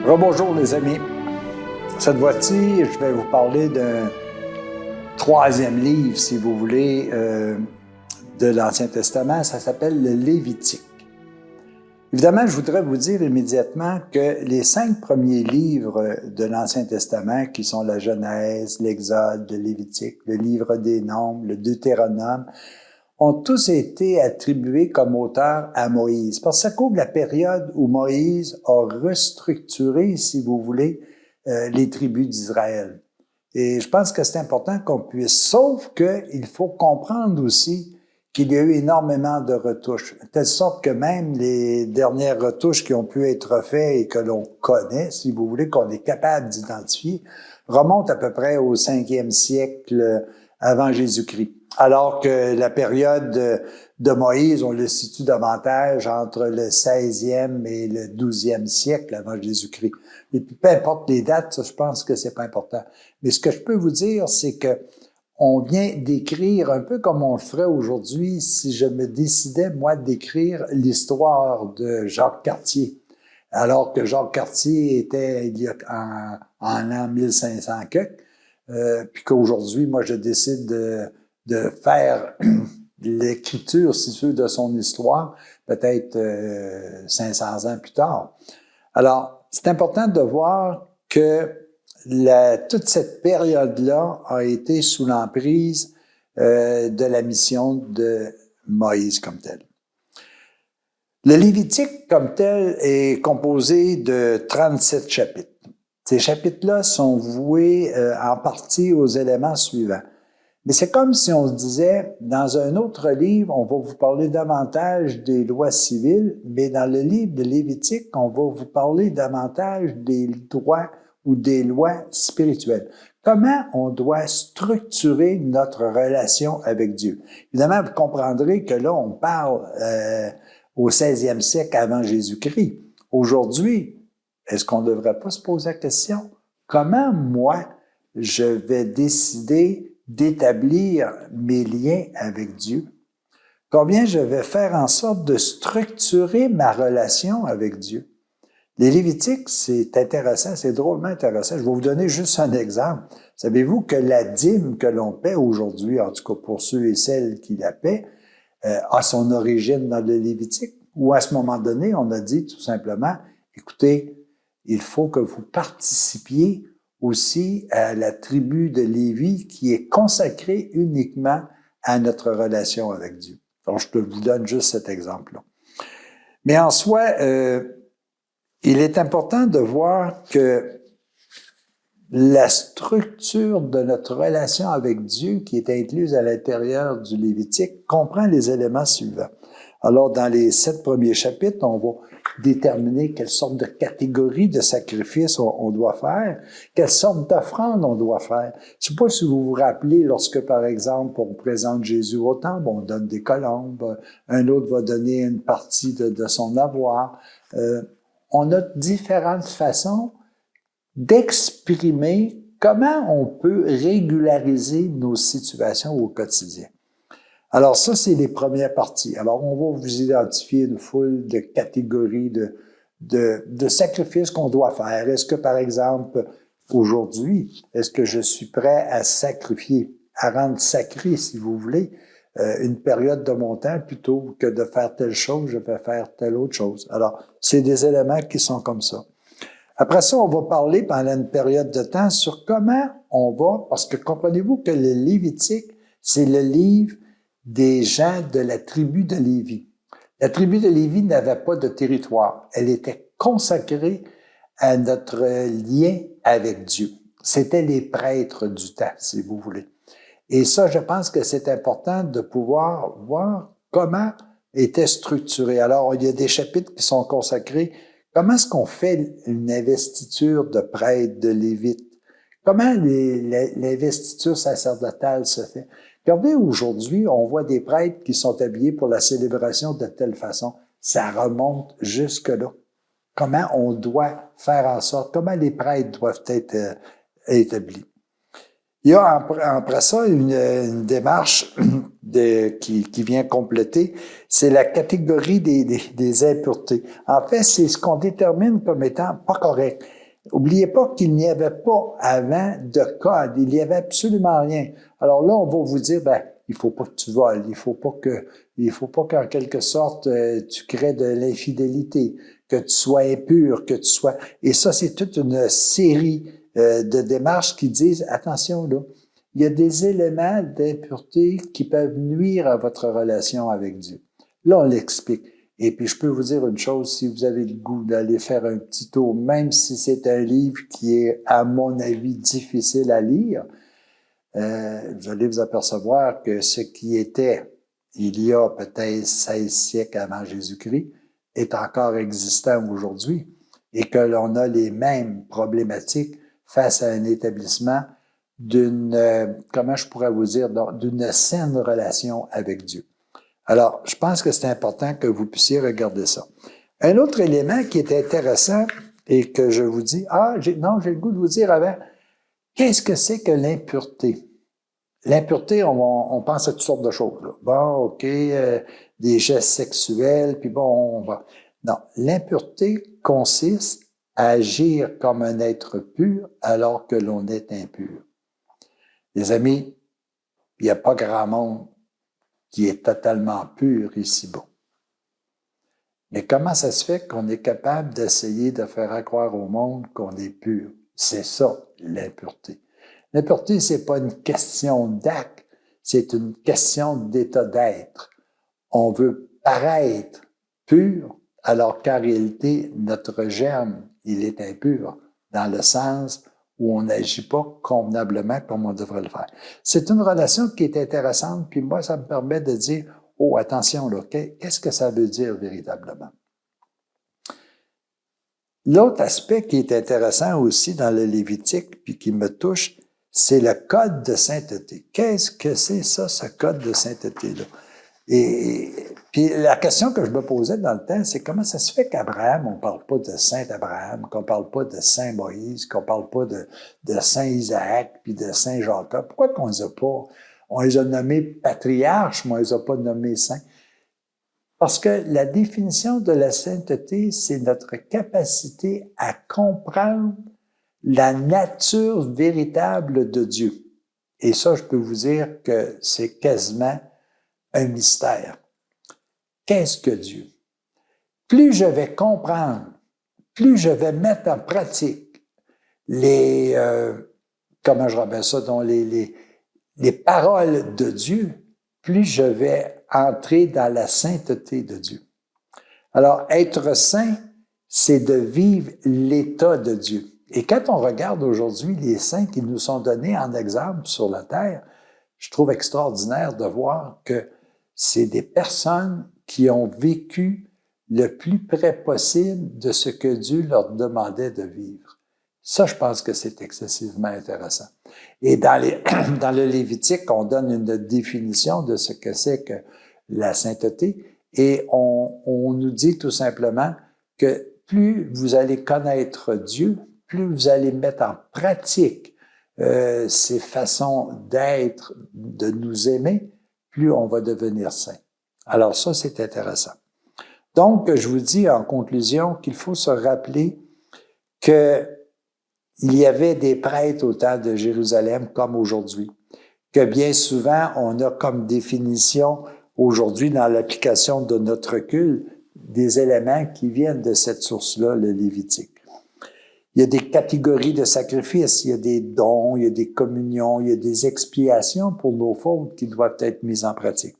Rebonjour les amis. Cette fois-ci, je vais vous parler d'un troisième livre, si vous voulez, de l'Ancien Testament. Ça s'appelle le Lévitique. Évidemment, je voudrais vous dire immédiatement que les 5 premiers livres de l'Ancien Testament, qui sont la Genèse, l'Exode, le Lévitique, le Livre des Nombres, le Deutéronome, ont tous été attribués comme auteurs à Moïse. Parce que ça couvre la période où Moïse a restructuré, si vous voulez, les tribus d'Israël. Et je pense que c'est important qu'on puisse, sauf qu'il faut comprendre aussi qu'il y a eu énormément de retouches, de telle sorte que même les dernières retouches qui ont pu être faites et que l'on connaît, si vous voulez, qu'on est capable d'identifier, remontent à peu près au 5e siècle avant Jésus-Christ. Alors que la période de Moïse, on le situe davantage entre le 16e et le 12e siècle avant Jésus-Christ. Et puis, peu importe les dates, ça, je pense que c'est pas important. Mais ce que je peux vous dire, c'est que on vient d'écrire, un peu comme on le ferait aujourd'hui si je me décidais, moi, d'écrire l'histoire de Jacques Cartier. Alors que Jacques Cartier était il y a en l'an 1500 puis qu'aujourd'hui, moi, je décide de faire l'écriture, si tu veux, de son histoire, peut-être 500 ans plus tard. Alors, c'est important de voir que toute cette période-là a été sous l'emprise de la mission de Moïse comme tel. Le Lévitique comme tel est composé de 37 chapitres. Ces chapitres-là sont voués en partie aux éléments suivants. Mais c'est comme si on se disait, dans un autre livre, on va vous parler davantage des lois civiles, mais dans le livre de Lévitique, on va vous parler davantage des droits ou des lois spirituelles. Comment on doit structurer notre relation avec Dieu? Évidemment, vous comprendrez que là, on parle au 16e siècle avant Jésus-Christ. Aujourd'hui, est-ce qu'on ne devrait pas se poser la question? Comment, moi, je vais décider d'établir mes liens avec Dieu? Combien je vais faire en sorte de structurer ma relation avec Dieu? Les Lévitiques, c'est intéressant, c'est drôlement intéressant. Je vais vous donner juste un exemple. Savez-vous que la dîme que l'on paie aujourd'hui, en tout cas pour ceux et celles qui la paient, a son origine dans le Lévitique? Ou à ce moment donné, on a dit tout simplement, écoutez, il faut que vous participiez aussi à la tribu de Lévi qui est consacrée uniquement à notre relation avec Dieu. Donc, je vous donne juste cet exemple-là. Mais en soi, il est important de voir que la structure de notre relation avec Dieu qui est incluse à l'intérieur du Lévitique comprend les éléments suivants. Alors, dans les 7 premiers chapitres, on va déterminer quelle sorte de catégorie de sacrifices on doit faire, quelle sorte d'offrande on doit faire. Je ne sais pas si vous vous rappelez, lorsque, par exemple, on présente Jésus au temple, on donne des colombes, un autre va donner une partie de son avoir. On a différentes façons d'exprimer comment on peut régulariser nos situations au quotidien. Alors ça, c'est les premières parties. Alors, on va vous identifier une foule de catégories de sacrifices qu'on doit faire. Est-ce que, par exemple, aujourd'hui, est-ce que je suis prêt à sacrifier, à rendre sacré, si vous voulez, une période de mon temps, plutôt que de faire telle chose, je vais faire telle autre chose. Alors, c'est des éléments qui sont comme ça. Après ça, on va parler pendant une période de temps sur comment on va, parce que comprenez-vous que le Lévitique, c'est le livre des gens de la tribu de Lévi. La tribu de Lévi n'avait pas de territoire. Elle était consacrée à notre lien avec Dieu. C'était les prêtres du temps, si vous voulez. Et ça, je pense que c'est important de pouvoir voir comment était structuré. Alors, il y a des chapitres qui sont consacrés. Comment est-ce qu'on fait une investiture de prêtre, de lévite? Comment l'investiture sacerdotale se fait? Regardez, aujourd'hui, on voit des prêtres qui sont habillés pour la célébration de telle façon. Ça remonte jusque-là. Comment on doit faire en sorte, comment les prêtres doivent être établis. Il y a après ça une démarche qui vient compléter, c'est la catégorie des impuretés. En fait, c'est ce qu'on détermine comme étant pas correct. N'oubliez pas qu'il n'y avait pas avant de code, il n'y avait absolument rien. Alors là, on va vous dire, il faut pas que tu voles, il faut pas qu'en quelque sorte tu crées de l'infidélité, que tu sois impur, que tu sois. Et ça, c'est toute une série de démarches qui disent, attention là, il y a des éléments d'impureté qui peuvent nuire à votre relation avec Dieu. Là, on l'explique. Et puis, je peux vous dire une chose, si vous avez le goût d'aller faire un petit tour, même si c'est un livre qui est, à mon avis, difficile à lire, vous allez vous apercevoir que ce qui était, il y a peut-être 16 siècles avant Jésus-Christ, est encore existant aujourd'hui et que l'on a les mêmes problématiques face à un établissement d'une, comment je pourrais vous dire, d'une saine relation avec Dieu. Alors, je pense que c'est important que vous puissiez regarder ça. Un autre élément qui est intéressant et que je vous dis, j'ai le goût de vous dire avant, qu'est-ce que c'est que l'impureté? L'impureté, on pense à toutes sortes de choses. Là. Bon, OK, des gestes sexuels, puis bon, on va... Non, l'impureté consiste à agir comme un être pur alors que l'on est impur. Les amis, il n'y a pas grand monde qui est totalement pur ici-bas. Mais comment ça se fait qu'on est capable d'essayer de faire croire au monde qu'on est pur? C'est ça, l'impureté. L'impureté, c'est pas une question d'acte, c'est une question d'état d'être. On veut paraître pur, alors qu'en réalité, notre germe, il est impur, dans le sens où on n'agit pas convenablement comme on devrait le faire. C'est une relation qui est intéressante, puis moi, ça me permet de dire, oh, attention, là, qu'est-ce que ça veut dire véritablement? L'autre aspect qui est intéressant aussi dans le Lévitique, puis qui me touche, c'est le code de sainteté. Qu'est-ce que c'est ça, ce code de sainteté-là? Et puis la question que je me posais dans le temps, c'est comment ça se fait qu'Abraham, on parle pas de Saint Abraham, qu'on parle pas de Saint Moïse, qu'on parle pas de Saint Isaac, puis de Saint Jacob. Pourquoi qu'on les a pas? On les a nommés patriarches, mais on les a pas nommés saints. Parce que la définition de la sainteté, c'est notre capacité à comprendre la nature véritable de Dieu. Et ça, je peux vous dire que c'est quasiment un mystère. Qu'est-ce que Dieu? Plus je vais comprendre, plus je vais mettre en pratique comment je rappelle ça, donc les paroles de Dieu, plus je vais entrer dans la sainteté de Dieu. Alors, être saint, c'est de vivre l'état de Dieu. Et quand on regarde aujourd'hui les saints qui nous sont donnés en exemple sur la terre, je trouve extraordinaire de voir que c'est des personnes qui ont vécu le plus près possible de ce que Dieu leur demandait de vivre. Ça, je pense que c'est excessivement intéressant. Et dans le Lévitique, on donne une définition de ce que c'est que la sainteté et on nous dit tout simplement que plus vous allez connaître Dieu, plus vous allez mettre en pratique ces façons d'être, de nous aimer, plus on va devenir saint. Alors ça, c'est intéressant. Donc, je vous dis en conclusion qu'il faut se rappeler que il y avait des prêtres au temps de Jérusalem comme aujourd'hui, que bien souvent, on a comme définition aujourd'hui dans l'application de notre culte des éléments qui viennent de cette source-là, le Lévitique. Il y a des catégories de sacrifices, il y a des dons, il y a des communions, il y a des expiations pour nos fautes qui doivent être mises en pratique.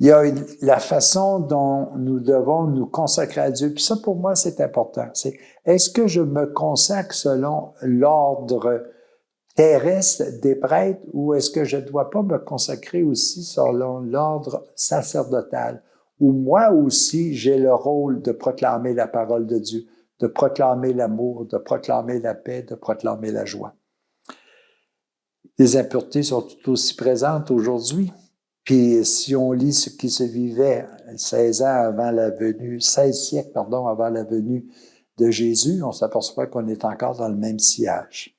Il y a la façon dont nous devons nous consacrer à Dieu. Puis ça, pour moi, c'est important. C'est, est-ce que je me consacre selon l'ordre terrestre des prêtres ou est-ce que je ne dois pas me consacrer aussi selon l'ordre sacerdotal où moi aussi, j'ai le rôle de proclamer la parole de Dieu, de proclamer l'amour, de proclamer la paix, de proclamer la joie. Les impuretés sont tout aussi présentes aujourd'hui. Puis si on lit ce qui se vivait 16 siècles avant la venue de Jésus, on s'aperçoit qu'on est encore dans le même sillage.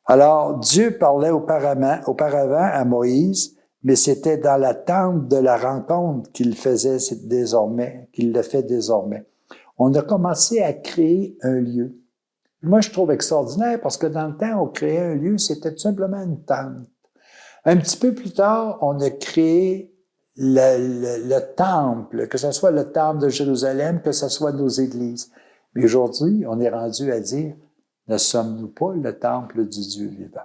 Alors, Dieu parlait auparavant à Moïse, mais c'était dans l'attente de la rencontre qu'il le fait désormais. On a commencé à créer un lieu. Moi, je trouve extraordinaire parce que dans le temps, on créait un lieu, c'était tout simplement une tente. Un petit peu plus tard, on a créé le temple, que ce soit le temple de Jérusalem, que ce soit nos églises. Mais aujourd'hui, on est rendu à dire, ne sommes-nous pas le temple du Dieu vivant?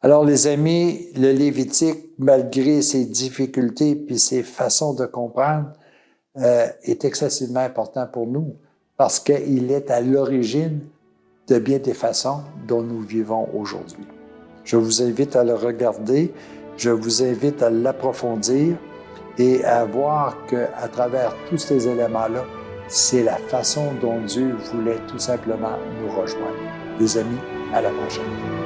Alors, les amis, le Lévitique, malgré ses difficultés puis ses façons de comprendre, est excessivement important pour nous parce qu'il est à l'origine de bien des façons dont nous vivons aujourd'hui. Je vous invite à le regarder, je vous invite à l'approfondir et à voir qu'à travers tous ces éléments-là, c'est la façon dont Dieu voulait tout simplement nous rejoindre. Les amis, à la prochaine.